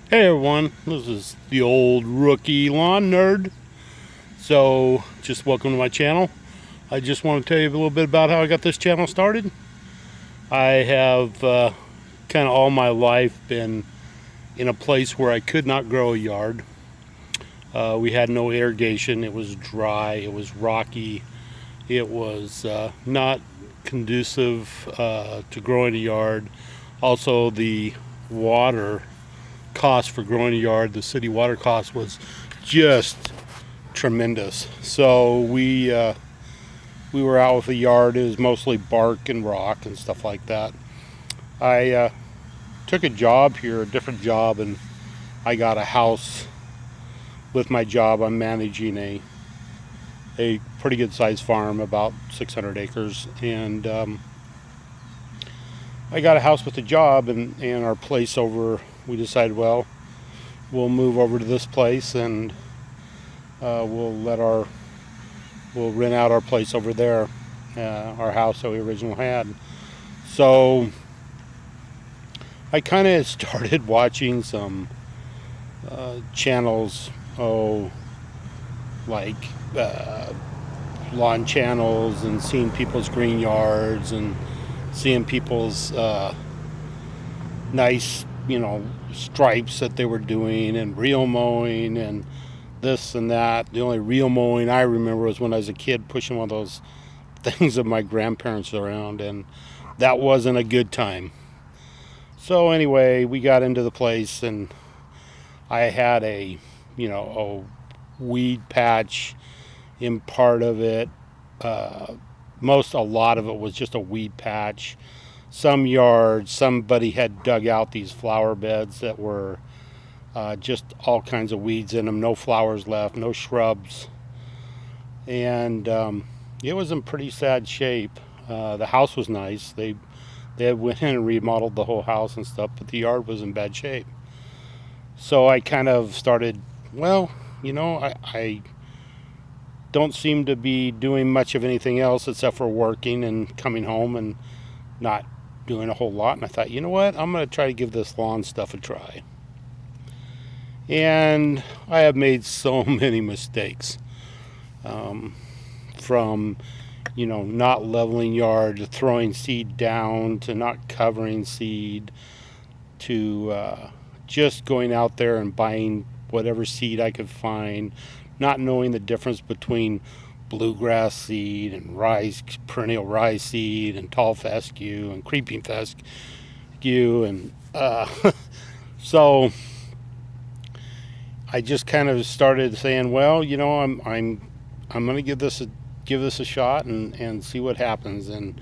Hey everyone, this is the old rookie lawn nerd. So, just welcome to my channel. I just want to tell you a little bit about how I got this channel started. I have kind of all my life been in a place where I could not grow a yard. We had no irrigation, it was dry, it was rocky, it was not conducive to growing a yard. Also, the water cost for growing a yard, the city water cost was just tremendous. So we were out with the yard. It was mostly bark and rock and stuff like that. I took a job here, a different job, and I got a house with my job. I'm managing a pretty good sized farm, about 600 acres, and I got a house with the job, and our place over. We decided, well, we'll move over to this place, and we'll rent out our place over there, our house that we originally had. So I kind of started watching some channels, like uh, lawn channels, and seeing people's green yards and seeing people's nice, stripes that they were doing, and real mowing and this and that. The only real mowing I remember was when I was a kid pushing one of those things of my grandparents around, and that wasn't a good time. So anyway, we got into the place, and I had a weed patch in part of it. Uh, a lot of it was just a weed patch. Some yards, somebody had dug out these flower beds that were just all kinds of weeds in them, no flowers left, no shrubs, and it was in pretty sad shape. The house was nice. They went in and remodeled the whole house and stuff, but the yard was in bad shape. So I kind of started, well, I don't seem to be doing much of anything else except for working and coming home and not doing a whole lot. And I thought, you know what? I'm going to try to give this lawn stuff a try. And I have made so many mistakes, from not leveling yard to throwing seed down to not covering seed to just going out there and buying whatever seed I could find, not knowing the difference between bluegrass seed and rice, perennial rice seed, and tall fescue and creeping fescue, and so I just kind of started saying, well, I'm going to give this a shot and see what happens. And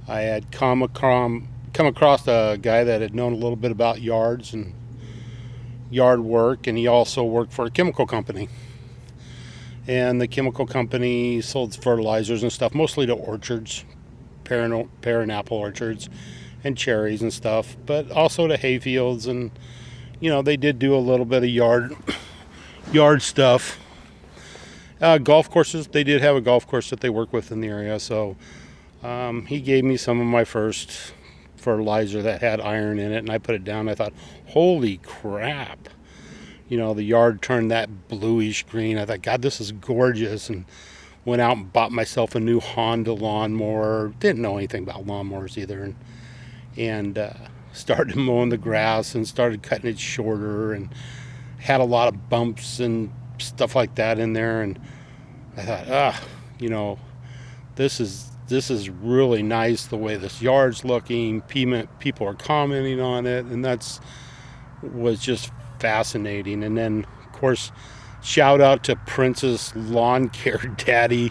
I had come across a guy that had known a little bit about yards and yard work, and he also worked for a chemical company. And the chemical company sold fertilizers and stuff, mostly to orchards, pear and apple orchards, and cherries and stuff, but also to hay fields. And they did do a little bit of yard stuff. Golf courses, they did have a golf course that they work with in the area. So he gave me some of my first fertilizer that had iron in it, and I put it down. I thought, holy crap. The yard turned that bluish green. I thought, God, this is gorgeous. And went out and bought myself a new Honda lawnmower. Didn't know anything about lawnmowers either. And started mowing the grass and started cutting it shorter, and had a lot of bumps and stuff like that in there. And I thought, this is really nice the way this yard's looking. People are commenting on it, and was just fascinating. And then, of course, shout out to Prince's Lawn Care Daddy.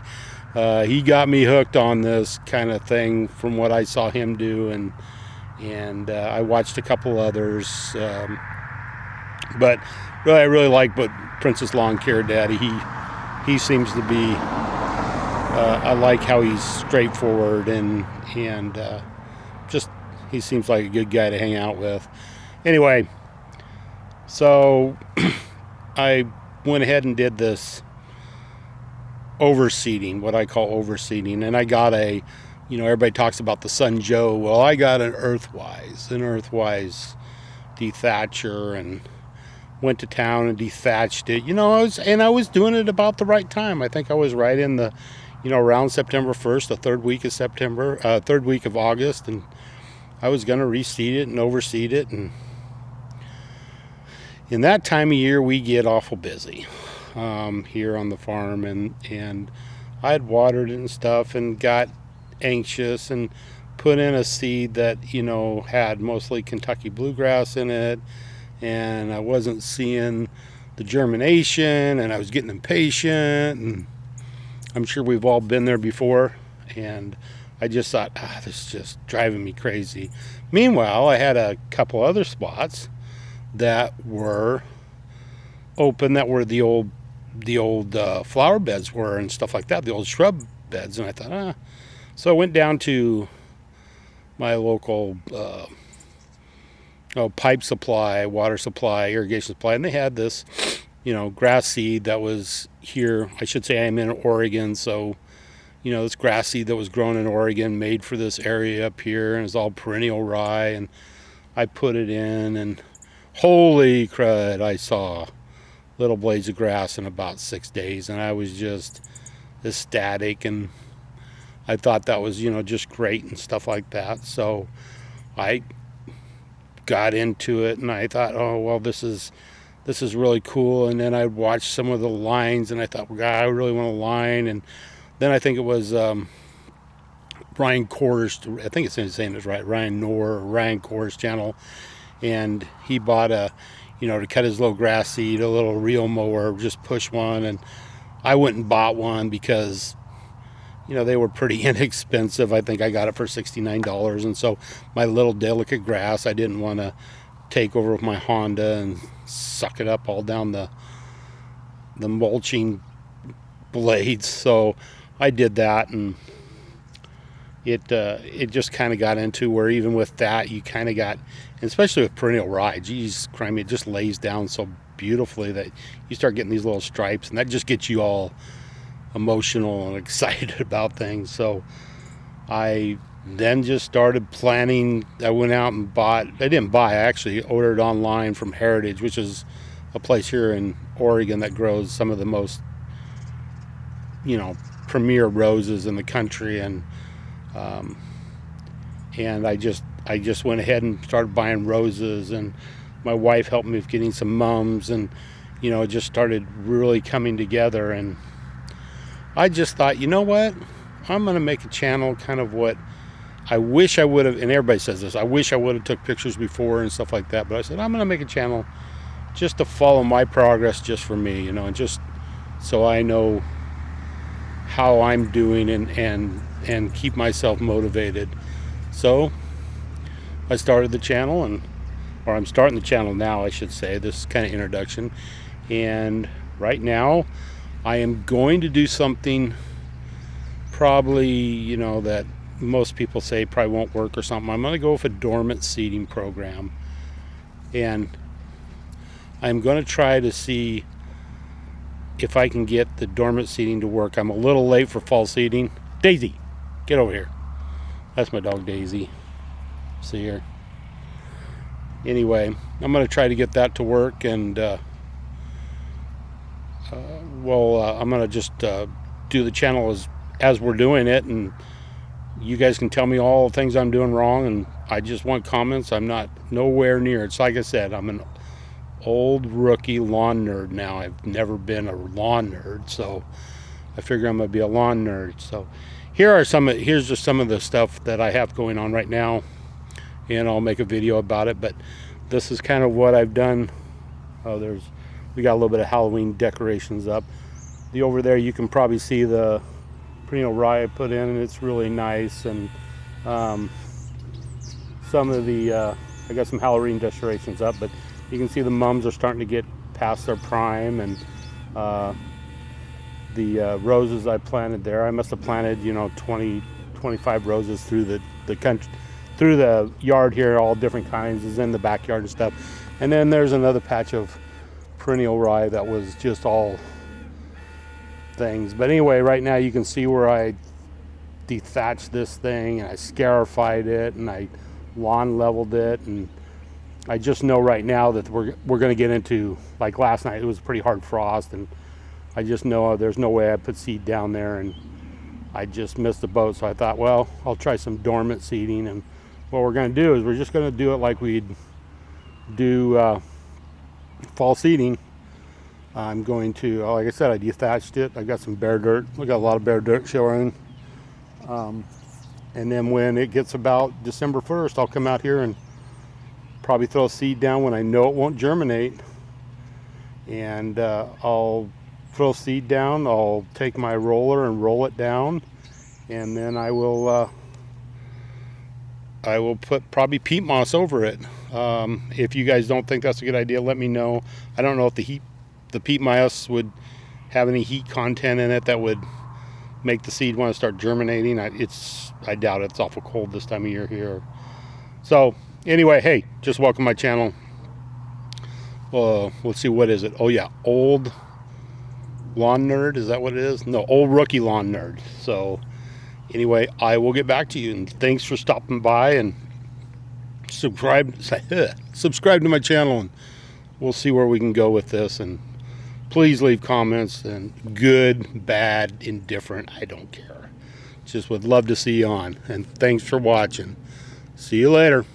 He got me hooked on this kind of thing from what I saw him do, and I watched a couple others. But really, I really like what Prince's Lawn Care Daddy. He seems to be. I like how he's straightforward, and just he seems like a good guy to hang out with. Anyway, so I went ahead and did this overseeding, what I call overseeding, and I got everybody talks about the Sun Joe. Well, I got an Earthwise dethatcher, and went to town and dethatched it. I was doing it about the right time. I think I was right in the, around September 1st, the third week of August, and I was going to reseed it and overseed it. And in that time of year, we get awful busy here on the farm, and I had watered it and stuff and got anxious and put in a seed that had mostly Kentucky bluegrass in it, and I wasn't seeing the germination, and I was getting impatient, and I'm sure we've all been there before, and I just thought, this is just driving me crazy. Meanwhile, I had a couple other spots that were open, that were the old flower beds were and stuff like that, the old shrub beds, and I thought, so I went down to my local pipe supply, water supply, irrigation supply, and they had this, grass seed that was here. I should say I'm in Oregon, so this grass seed that was grown in Oregon, made for this area up here, and it's all perennial rye, and I put it in, and holy crud, I saw little blades of grass in about 6 days, and I was just ecstatic, and I thought that was, just great and stuff like that. So I got into it, and I thought, oh, well, this is really cool. And then I watched some of the lines, and I thought, well, God, I really want a line. And then I think it was Ryan Core's, I think it's saying it's right, Ryan Knorr or Ryan Core's channel, and he bought to cut his little grass seed, a little reel mower, just push one, and I went and bought one because they were pretty inexpensive. I think I got it for $69, and so my little delicate grass, I didn't want to take over with my Honda and suck it up all down the mulching blades. So I did that, and it just kind of got into where even with that, you kind of got, especially with perennial rye, geez, crime, it just lays down so beautifully that you start getting these little stripes, and that just gets you all emotional and excited about things. So I then just started planning. I went out and I actually ordered online from Heritage, which is a place here in Oregon that grows some of the most premier roses in the country, and I just went ahead and started buying roses, and my wife helped me with getting some mums, and it just started really coming together. And I just thought, you know what, I'm going to make a channel kind of what I wish I would have, and everybody says this, I wish I would have took pictures before and stuff like that, but I said, I'm going to make a channel just to follow my progress, just for me, and just so I know how I'm doing and keep myself motivated. So I started the channel, or I'm starting the channel now, I should say, this kind of introduction. And right now I am going to do something probably, that most people say probably won't work or something. I'm going to go with a dormant seeding program, and I'm going to try to see if I can get the dormant seeding to work. I'm a little late for fall seeding. Daisy, get over here. That's my dog Daisy. See her. Anyway, I'm going to try to get that to work, and I'm going to just do the channel as we're doing it, and you guys can tell me all the things I'm doing wrong, and I just want comments. I'm not nowhere near. It's like I said, I'm an old rookie lawn nerd now. I've never been a lawn nerd, so I figure I'm going to be a lawn nerd. So here's just some of the stuff that I have going on right now, and I'll make a video about it. But this is kind of what I've done. We got a little bit of Halloween decorations up. Over there you can probably see the perennial rye I put in, and it's really nice. And some of the I got some Halloween decorations up, but you can see the mums are starting to get past their prime, and the roses I planted there, I must have planted 20, 25 roses through the country, through the yard here, all different kinds, is in the backyard and stuff. And then there's another patch of perennial rye that was just all things. But anyway, right now you can see where I dethatched this thing, and I scarified it, and I lawn leveled it, and I just know right now that we're going to get into, like last night, it was pretty hard frost, and I just know there's no way I put seed down there, and I just missed the boat. So I thought, well, I'll try some dormant seeding, and what we're going to do is we're just going to do it like we'd do fall seeding. I'm going to, like I said, I dethatched it. I got some bare dirt. We got a lot of bare dirt showing. And then when it gets about December 1st, I'll come out here and probably throw a seed down when I know it won't germinate. And I'll throw seed down. I'll take my roller and roll it down. And then I will put probably peat moss over it. If you guys don't think that's a good idea, let me know. I don't know if the peat moss would have any heat content in it that would make the seed want to start germinating. I doubt it. It's awful cold this time of year here. So anyway, hey, just welcome my channel. Let's see, what is it? Oh yeah, Old Lawn Nerd. Is that what it is? No, Old Rookie Lawn Nerd. So anyway, I will get back to you, and thanks for stopping by, and subscribe to my channel, and we'll see where we can go with this. And please leave comments, and good, bad, indifferent, I don't care. Just would love to see you on. And thanks for watching. See you later.